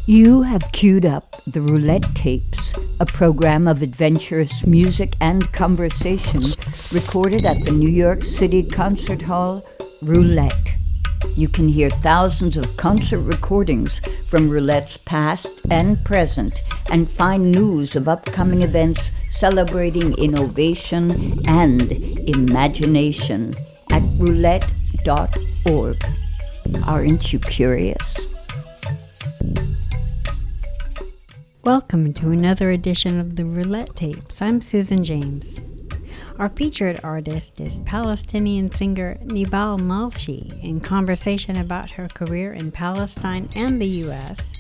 You have queued up the Roulette Tapes, a program of adventurous music and conversation recorded at the New York City Concert Hall, Roulette. You can hear thousands of concert recordings from Roulette's past and present and find news of upcoming events celebrating innovation and imagination at roulette.org. Aren't you curious? Welcome to another edition of the Roulette Tapes. I'm Susan James. Our featured artist is Palestinian singer Nibal Malshi in conversation about her career in Palestine and the US,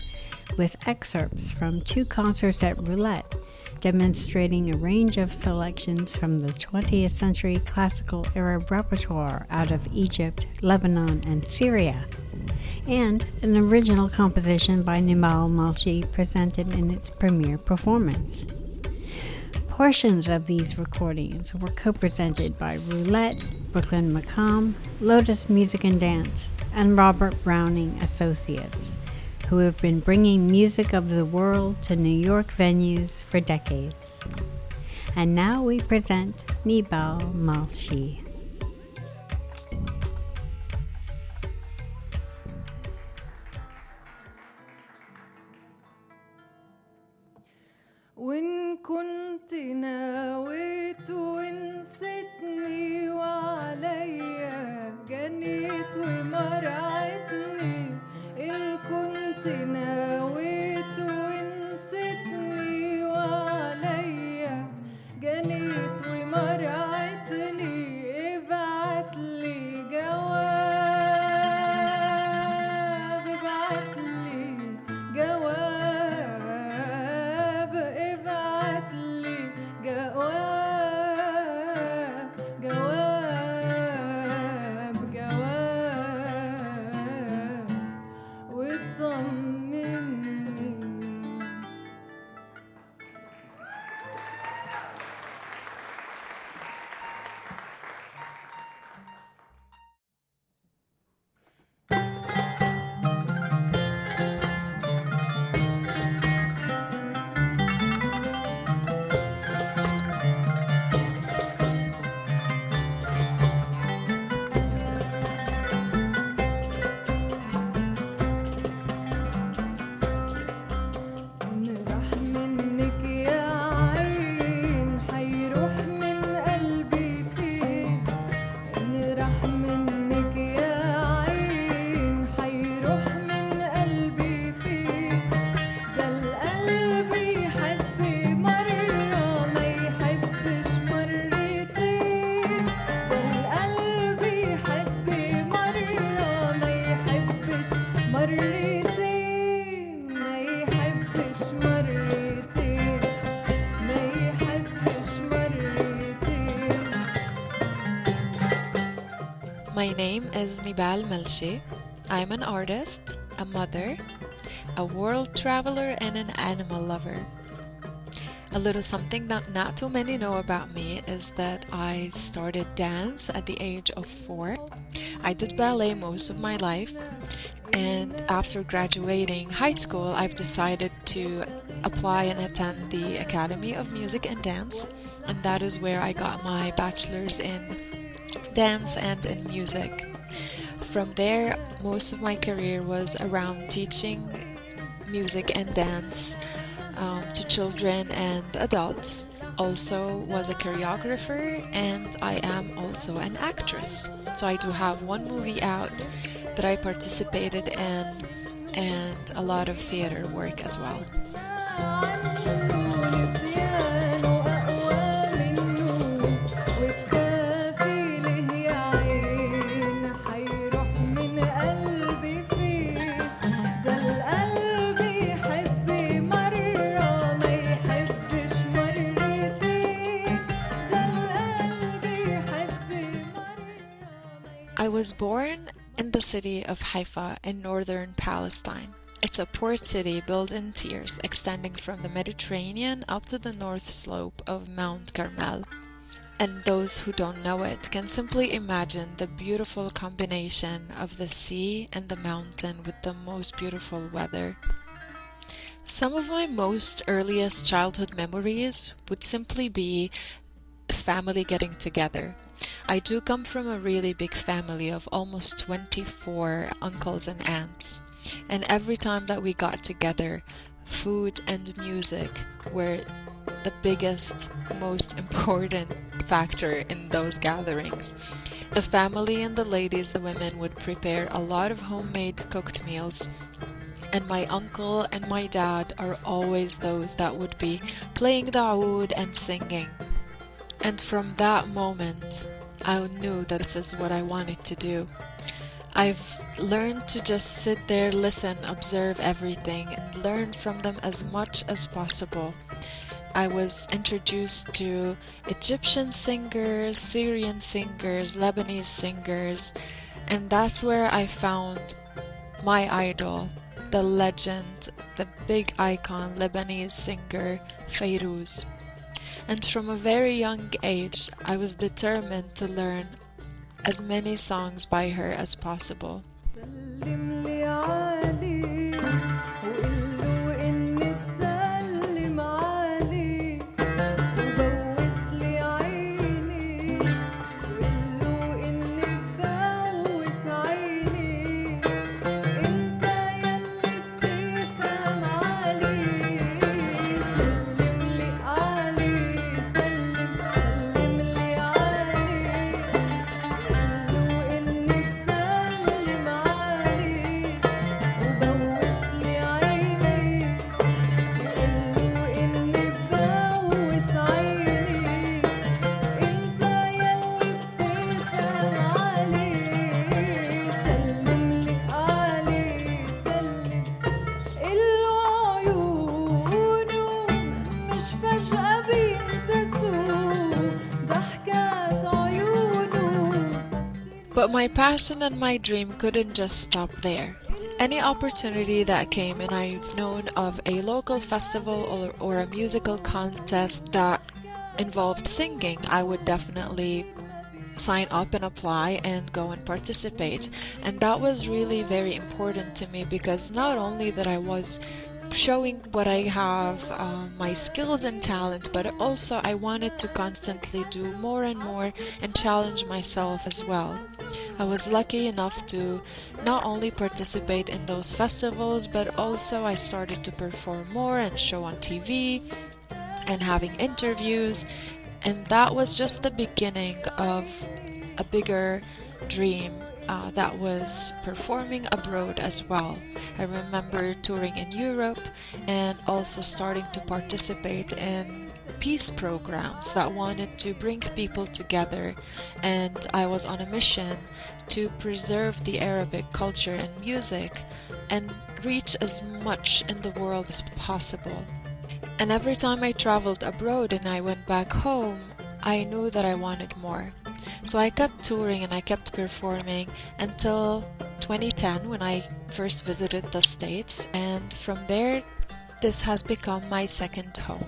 with excerpts from 2 concerts at Roulette, demonstrating a range of selections from the 20th century classical era repertoire out of Egypt, Lebanon, and Syria, and an original composition by Nibal Malshi presented in its premiere performance. Portions of these recordings were co-presented by Roulette, Brooklyn Maqam, Lotus Music and Dance, and Robert Browning Associates, who have been bringing music of the world to New York venues for decades. And now we present Nibal Malshi. وإن كنت نويت ونسيتني وعليا جنيت ومرعتني إن كنت نويت ونسيتني وعليا جنيت ومرعتني ابعتلي جواب ابعتلي جواب My name is Nibal Malshi. I'm an artist, a mother, a world traveler, and an animal lover. A little something that not too many know about me is that I started dance at the age of 4. I did ballet most of my life, and after graduating high school, I've decided to apply and attend the Academy of Music and Dance, and that is where I got my bachelor's in dance and in music. From there, most of my career was around teaching music and dance to children and adults. Also was a choreographer, and I am also an actress. So I do have one movie out that I participated in and a lot of theater work as well. I was born in the city of Haifa in northern Palestine. It's a port city built in tiers, extending from the Mediterranean up to the north slope of Mount Carmel. And those who don't know it can simply imagine the beautiful combination of the sea and the mountain with the most beautiful weather. Some of my most earliest childhood memories would simply be the family getting together. I do come from a really big family of almost 24 uncles and aunts, and every time that we got together, food and music were the biggest, most important factor in those gatherings. The family and the ladies, the women, would prepare a lot of homemade cooked meals, and my uncle and my dad are always those that would be playing the oud and singing. And from that moment, I knew that this is what I wanted to do. I've learned to just sit there, listen, observe everything, and learn from them as much as possible. I was introduced to Egyptian singers, Syrian singers, Lebanese singers, and that's where I found my idol, the legend, the big icon, Lebanese singer Fairuz. And from a very young age, I was determined to learn as many songs by her as possible. But my passion and my dream couldn't just stop there. Any opportunity that came, and I've known of a local festival or a musical contest that involved singing, I would definitely sign up and apply and go and participate. And that was really very important to me, because not only that I was showing what I have, my skills and talent, but also I wanted to constantly do more and more and challenge myself as well. I was lucky enough to not only participate in those festivals, but also I started to perform more and show on TV and having interviews, and that was just the beginning of a bigger dream. That was performing abroad as well. I remember touring in Europe and also starting to participate in peace programs that wanted to bring people together, and I was on a mission to preserve the Arabic culture and music and reach as much in the world as possible. And every time I traveled abroad and I went back home, I knew that I wanted more. So I kept touring and I kept performing until 2010, when I first visited the States, and from there this has become my second home.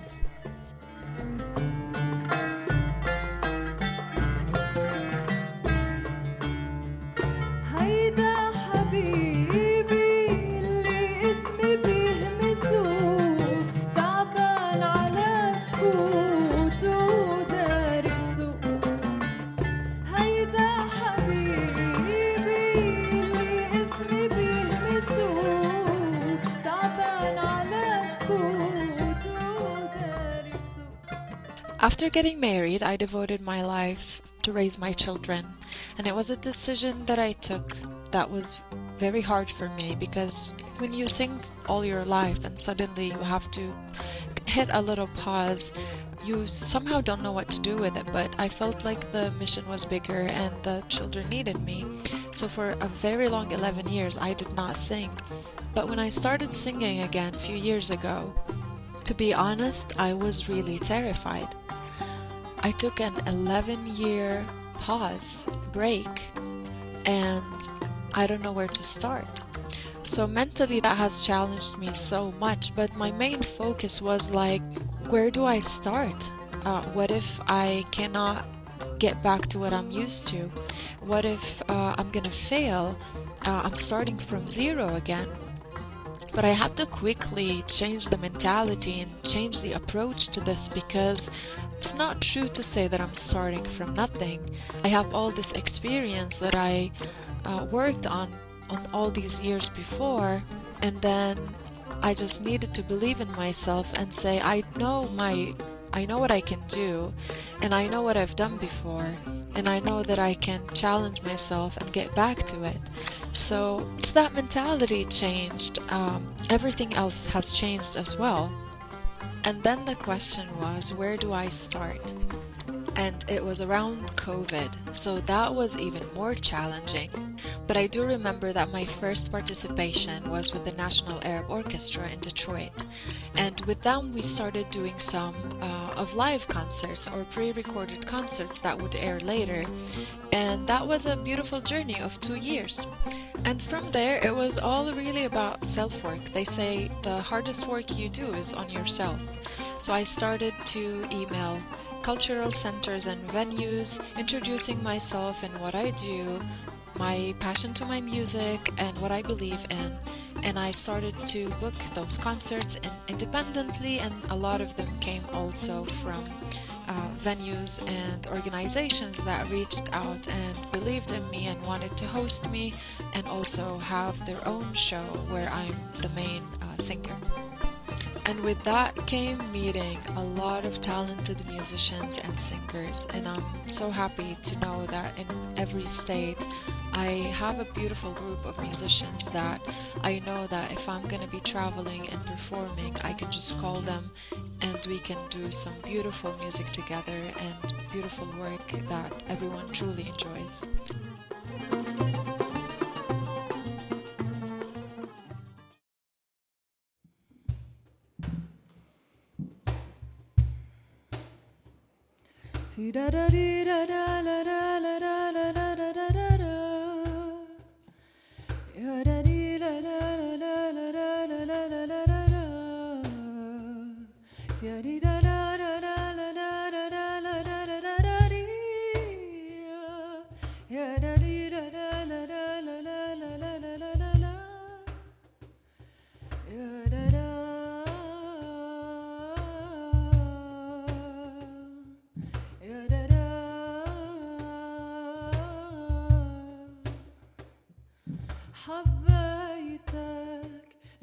After getting married, I devoted my life to raise my children, and it was a decision that I took that was very hard for me, because when you sing all your life and suddenly you have to hit a little pause, you somehow don't know what to do with it. But I felt like the mission was bigger and the children needed me. So for a very long 11 years I did not sing. But when I started singing again a few years ago, to be honest, I was really terrified. I took an 11-year break, and I don't know where to start. So mentally that has challenged me so much, but my main focus was like, where do I start? What if I cannot get back to what I'm used to? What if I'm gonna fail? I'm starting from zero again. But I had to quickly change the mentality and change the approach to this, because it's not true to say that I'm starting from nothing. I have all this experience that I worked on all these years before, and then I just needed to believe in myself and say, I know what I can do, and I know what I've done before, and I know that I can challenge myself and get back to it. So it's that mentality changed. Everything else has changed as well. And then the question was, where do I start? And it was around COVID, so that was even more challenging. But I do remember that my first participation was with the National Arab Orchestra in Detroit. And with them we started doing some of live concerts or pre-recorded concerts that would air later. And that was a beautiful journey of 2 years. And from there it was all really about self-work. They say the hardest work you do is on yourself. So I started to email cultural centers and venues, introducing myself and what I do, my passion to my music and what I believe in. And I started to book those concerts independently, and a lot of them came also from venues and organizations that reached out and believed in me and wanted to host me and also have their own show where I'm the main singer. And with that came meeting a lot of talented musicians and singers, and I'm so happy to know that in every state I have a beautiful group of musicians that I know that if I'm going to be traveling and performing, I can just call them and we can do some beautiful music together and beautiful work that everyone truly enjoys. حبيتك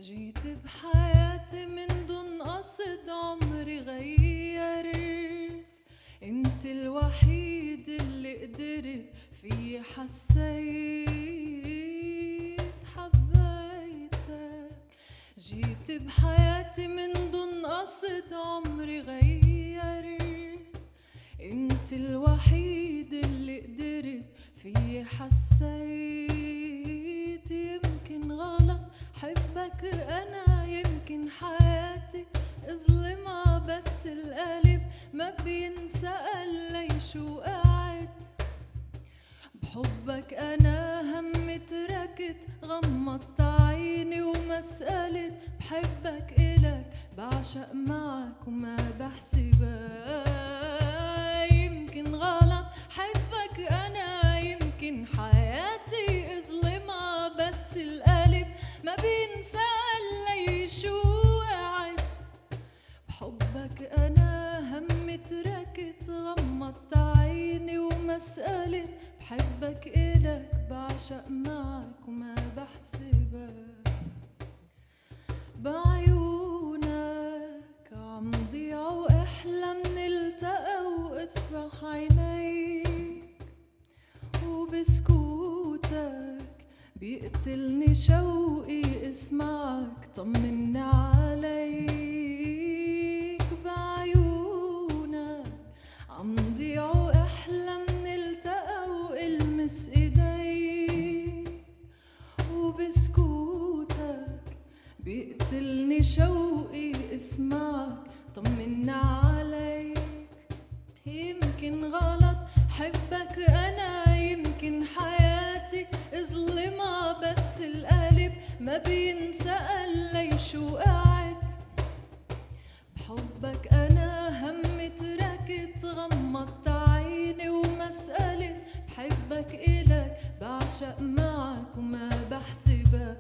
جيت بحياتي من دون قصد عمري غيرت انت الوحيد اللي قدرت في حسيت حبيتك جيت بحياتي من دون قصد عمري غيرت انت الوحيد اللي قدرت في حسيت يمكن غلط حبك أنا يمكن حياتي اظلمها بس القلب ما بينسأل ليش وقعت بحبك أنا هم تركت غمضت عيني وما سألت بحبك إلك بعشق معك وما بحسبها يمكن غلط حبك أنا يمكن حياتي اظلمها بس القلب ما بينسأل ليش وقعت بحبك أنا هم تركت غمضت عيني وما سألت بحبك إلك بعشق معك وما بحسبها بعيونك عم ضيع وأحلم نلتقى وأسبح عينيك وبسكوتك بيقتلني شوقي اسمعك طمني عليك بعيونك عم ضيع وأحلم نلتقى وألمس إيديك وبسكوتك بيقتلني شوقي اسمعك طمني عليك يمكن غلط حبك أنا يمكن حياتي اظلمها بس القلب ما بينسأل ليش وقعت بحبك أنا هم تركت غمضت عيني وما سألت بحبك إلك بعشق معك وما بحسبها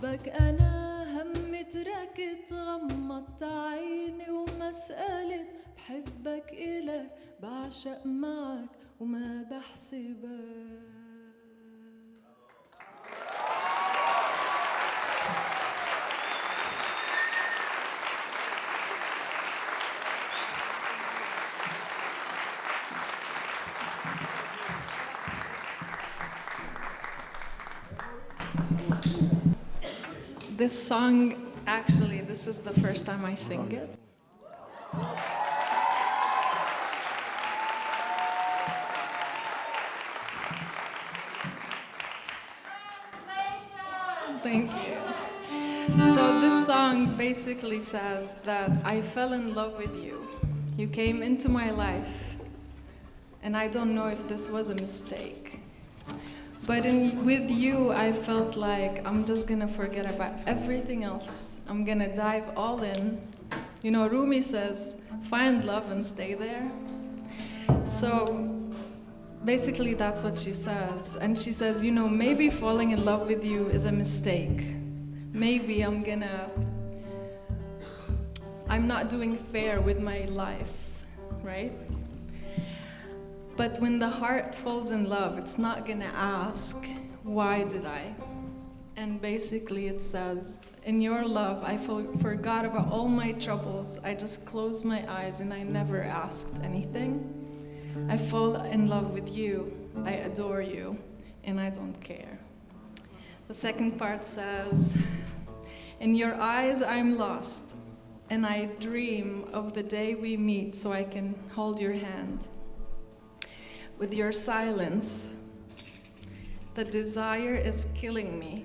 بحبك أنا همي تركت غمضت عيني ومسألة بحبك إلك بعشق معك وما بحسبك. This song, actually, this is the first time I sing it. Thank you. So this song basically says that I fell in love with you. You came into my life, and I don't know if this was a mistake. But with you, I felt like I'm just gonna forget about everything else. I'm gonna dive all in. You know, Rumi says, find love and stay there. So basically that's what she says. And she says, you know, maybe falling in love with you is a mistake. Maybe I'm not doing fair with my life, right? But when the heart falls in love, it's not gonna ask, why did I? And basically it says, in your love, I forgot about all my troubles. I just closed my eyes and I never asked anything. I fall in love with you, I adore you, and I don't care. The second part says, in your eyes I'm lost, and I dream of the day we meet so I can hold your hand. With your silence, the desire is killing me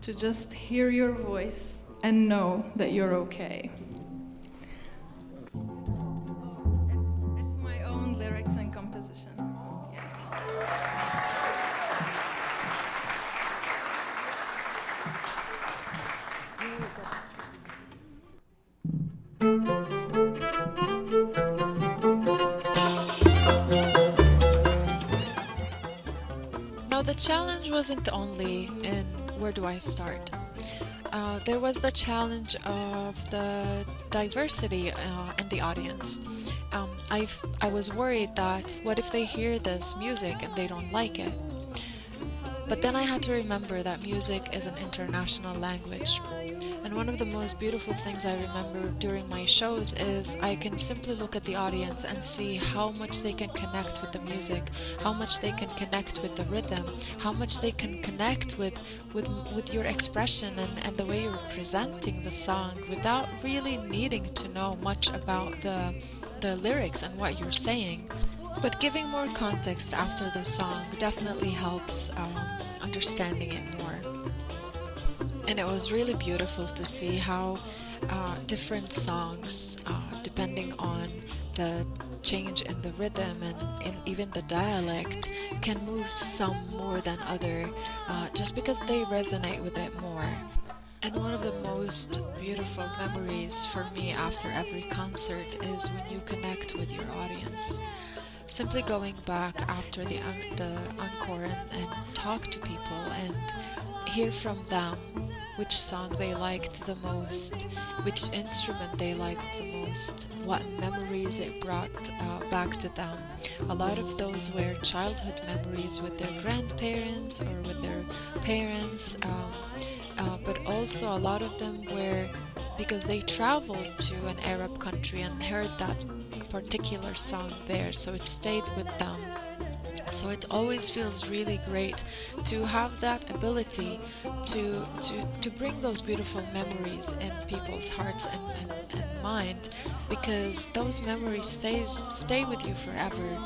to just hear your voice and know that you're okay. It's my own lyrics and composition. Yes. Now the challenge wasn't only in where do I start. There was the challenge of the diversity in the audience. I was worried that what if they hear this music and they don't like it? But then I had to remember that music is an international language. And one of the most beautiful things I remember during my shows is I can simply look at the audience and see how much they can connect with the music, how much they can connect with the rhythm, how much they can connect with your expression and the way you're presenting the song without really needing to know much about the lyrics and what you're saying. But giving more context after the song definitely helps understanding it more. And it was really beautiful to see how different songs, depending on the change in the rhythm and even the dialect, can move some more than other, just because they resonate with it more. And one of the most beautiful memories for me after every concert is when you connect with your audience. Simply going back after the encore and talk to people and hear from them which song they liked the most, which instrument they liked the most, what memories it brought back to them. A lot of those were childhood memories with their grandparents or with their parents, but also a lot of them were because they traveled to an Arab country and heard that particular song there, so it stayed with them. So it always feels really great to have that ability to bring those beautiful memories in people's hearts and mind, because those memories stay with you forever.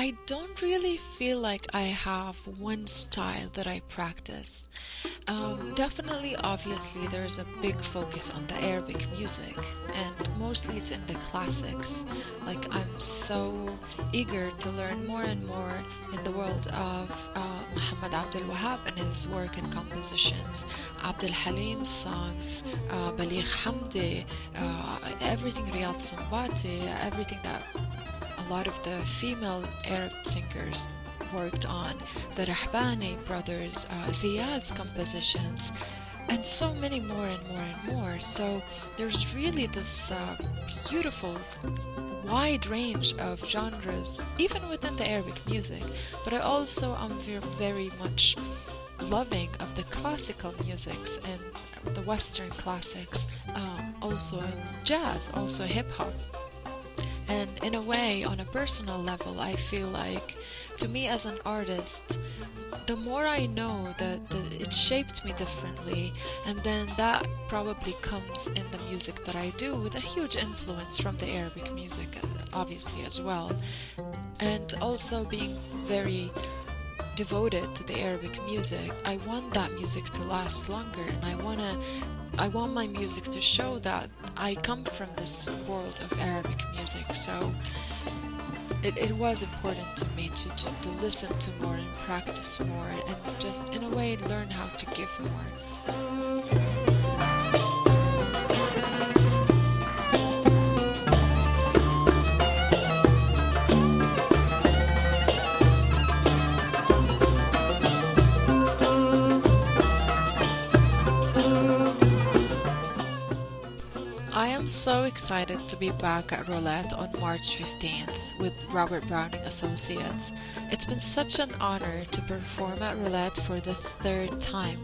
I don't really feel like I have one style that I practice. Definitely, obviously, there's a big focus on the Arabic music, and mostly it's in the classics. Like, I'm so eager to learn more and more in the world of Muhammad Abdul Wahab and his work and compositions, Abdul Halim's songs, Baligh Hamdi, everything Riyad Sambati, everything that a lot of the female Arab singers worked on, the Rahbani brothers, Ziyad's compositions, and so many more and more and more. So there's really this beautiful wide range of genres, even within the Arabic music. But I also am very much loving of the classical musics and the Western classics, also jazz, also hip-hop. And in a way, on a personal level, I feel like, to me as an artist, the more I know that it shaped me differently, and then that probably comes in the music that I do, with a huge influence from the Arabic music, obviously, as well. And also being very devoted to the Arabic music, I want that music to last longer, and I want my music to show that I come from this world of Arabic music. So it was important to me to listen to more and practice more, and just in a way learn how to give more. I am so excited to be back at Roulette on March 15th with Robert Browning Associates. It's been such an honor to perform at Roulette for the third time,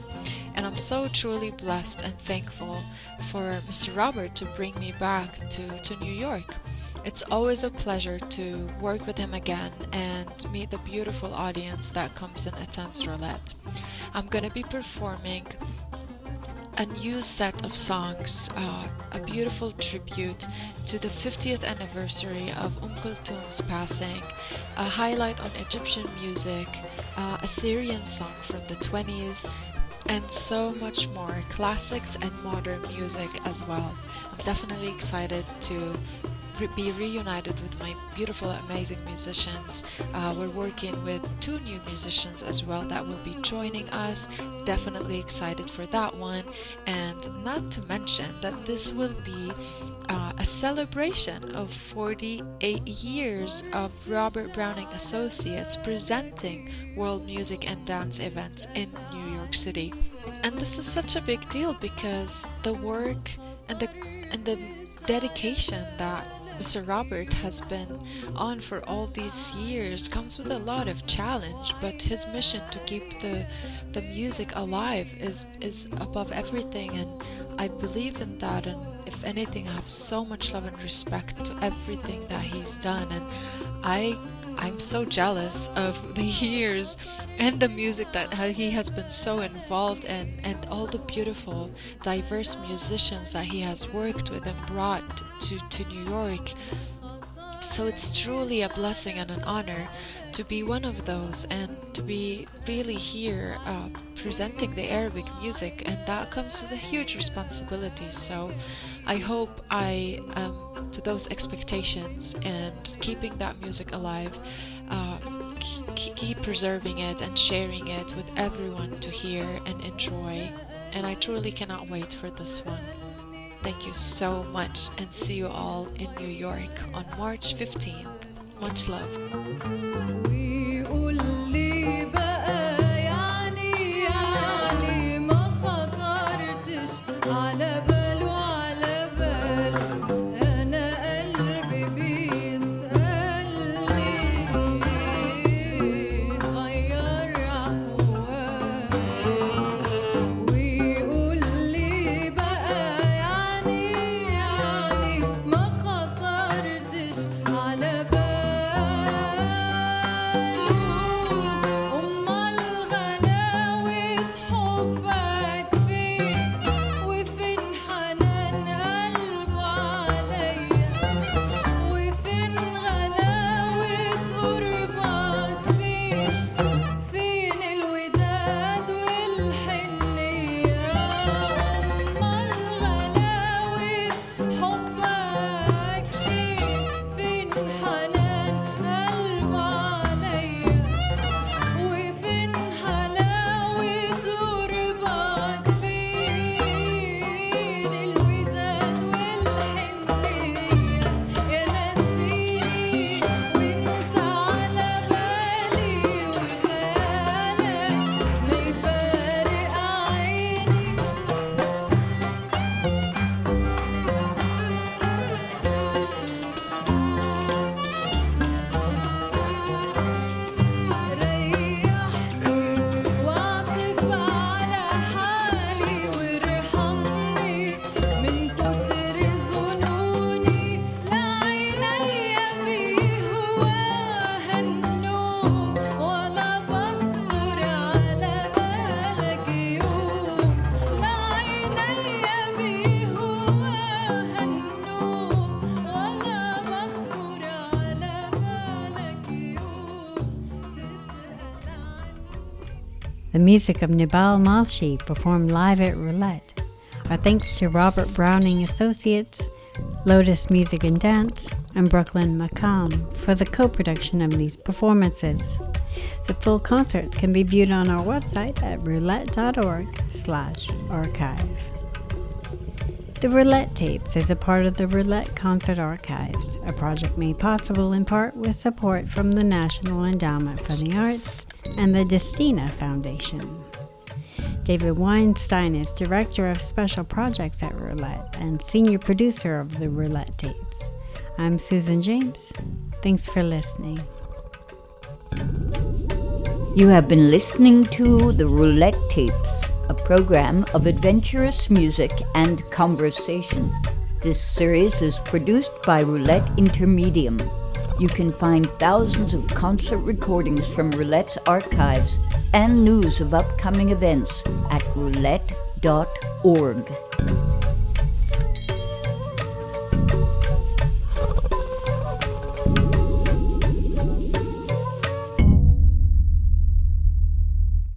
and I'm so truly blessed and thankful for Mr. Robert to bring me back to New York. It's always a pleasure to work with him again and meet the beautiful audience that comes and attends Roulette. I'm going to be performing a new set of songs, a beautiful tribute to the 50th anniversary of Kulthum's passing, a highlight on Egyptian music, a Syrian song from the 20s, and so much more, classics and modern music as well. I'm definitely excited to be reunited with my beautiful, amazing musicians. We're working with 2 new musicians as well that will be joining us. Definitely excited for that one. And not to mention that this will be a celebration of 48 years of Robert Browning Associates presenting world music and dance events in New York City. And this is such a big deal because the work and the dedication that Mr. Robert has been on for all these years comes with a lot of challenge, but his mission to keep the music alive is above everything, and I believe in that. And if anything, I have so much love and respect to everything that he's done, and I'm so jealous of the years and the music that he has been so involved in, and all the beautiful, diverse musicians that he has worked with and brought to New York. So it's truly a blessing and an honor to be one of those, and to be really here presenting the Arabic music, and that comes with a huge responsibility. So I hope I am to those expectations, and keeping that music alive, keep preserving it and sharing it with everyone to hear and enjoy. And I truly cannot wait for this one. Thank you so much, and see you all in New York on March 15th. Much love. The music of Nibal Malshi, performed live at Roulette. Our thanks to Robert Browning Associates, Lotus Music and Dance, and Brooklyn Maqam for the co-production of these performances. The full concerts can be viewed on our website at roulette.org/archive. The Roulette Tapes is a part of the Roulette Concert Archives, a project made possible in part with support from the National Endowment for the Arts and the Destina Foundation. David Weinstein is Director of Special Projects at Roulette and Senior Producer of the Roulette Tapes. I'm Susan James. Thanks for listening. You have been listening to the Roulette Tapes, a program of adventurous music and conversation. This series is produced by Roulette Intermedium. You can find thousands of concert recordings from Roulette's archives and news of upcoming events at roulette.org.